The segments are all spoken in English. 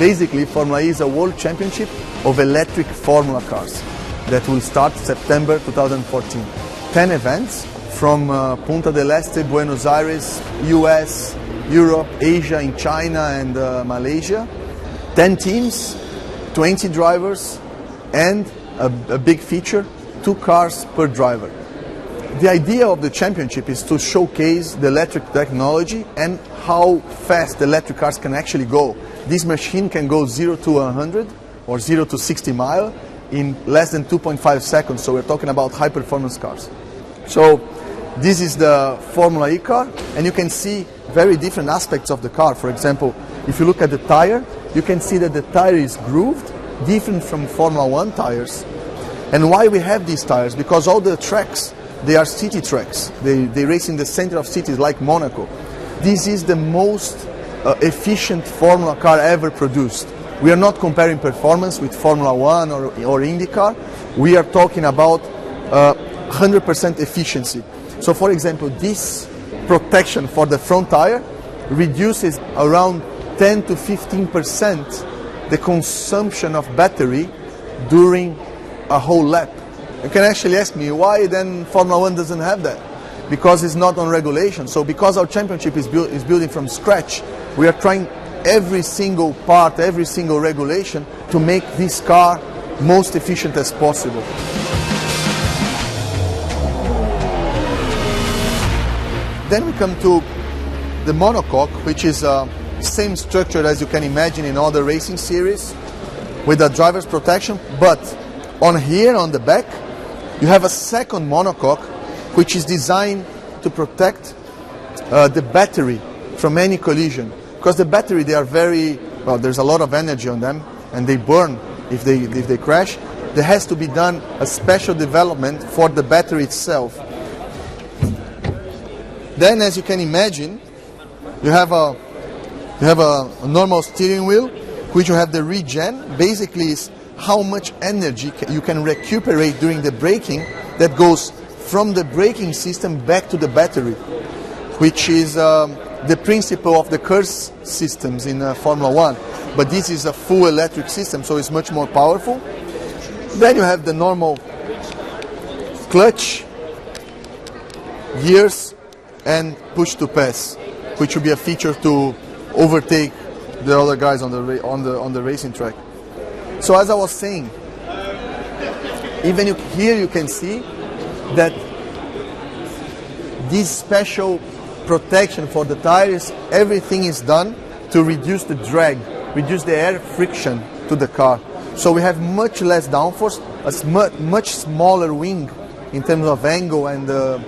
Basically, Formula E is a world championship of electric Formula cars that will start September 2014. 10 events from Punta del Este, Buenos Aires, US, Europe, Asia, in China and Malaysia. 10 teams, 20 drivers, and a big feature, 2 cars per driver. The idea of the championship is to showcase the electric technology and how fast electric cars can actually go. This machine can go 0 to 100 or 0 to 60 miles in less than 2.5 seconds, so we're talking about high performance cars. So this is the Formula E car, and you can see very different aspects of the car. For example, if you look at the tire, you can see that the tire is grooved, different from Formula 1 tires. And why we have these tires? Because all the tracks, they are city tracks. They race in the center of cities like Monaco. This is the most efficient Formula car ever produced. We are not comparing performance with Formula 1 or IndyCar. We are talking about 100% efficiency. So for example, this protection for the front tire reduces around 10 to 15% the consumption of battery during a whole lap. You can actually ask me, why then Formula 1 doesn't have that? Because it's not on regulation. So because our championship is building from scratch, we are trying every single part, every single regulation to make this car most efficient as possible. Then we come to the monocoque, which is the same structure as you can imagine in other racing series, with a driver's protection, but on here on the back you have a second monocoque which is designed to protect the battery from any collision. Because the battery, they are very, well, there's a lot of energy on them and they burn if they crash. There has to be done a special development for the battery itself. Then, as you can imagine, you have a normal steering wheel, which you have the regen. Basically, is how much energy you can recuperate during the braking that goes from the braking system back to the battery, which is the principle of the KERS systems in Formula 1. But this is a full electric system, so it's much more powerful. Then you have the normal clutch, gears, and push to pass, which will be a feature to overtake the other guys on the racing track. So as I was saying, even here you can see that this special protection for the tires, everything is done to reduce the drag, reduce the air friction to the car. So we have much less downforce, a much smaller wing in terms of angle and the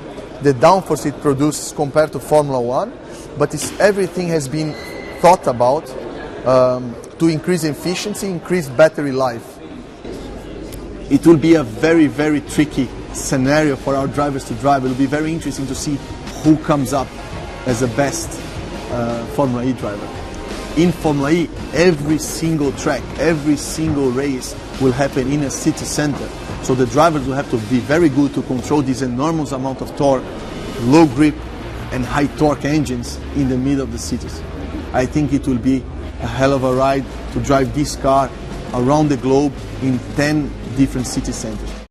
downforce it produces compared to Formula 1, but everything has been thought about to increase efficiency, increase battery life. It will be a very, very tricky scenario for our drivers to drive. It will be very interesting to see who comes up as the best Formula E driver. In Formula E, every single track, every single race will happen in a city center. So the drivers will have to be very good to control this enormous amount of torque, low grip and high torque engines in the middle of the cities. I think it will be a hell of a ride to drive this car around the globe in 10 different city centers.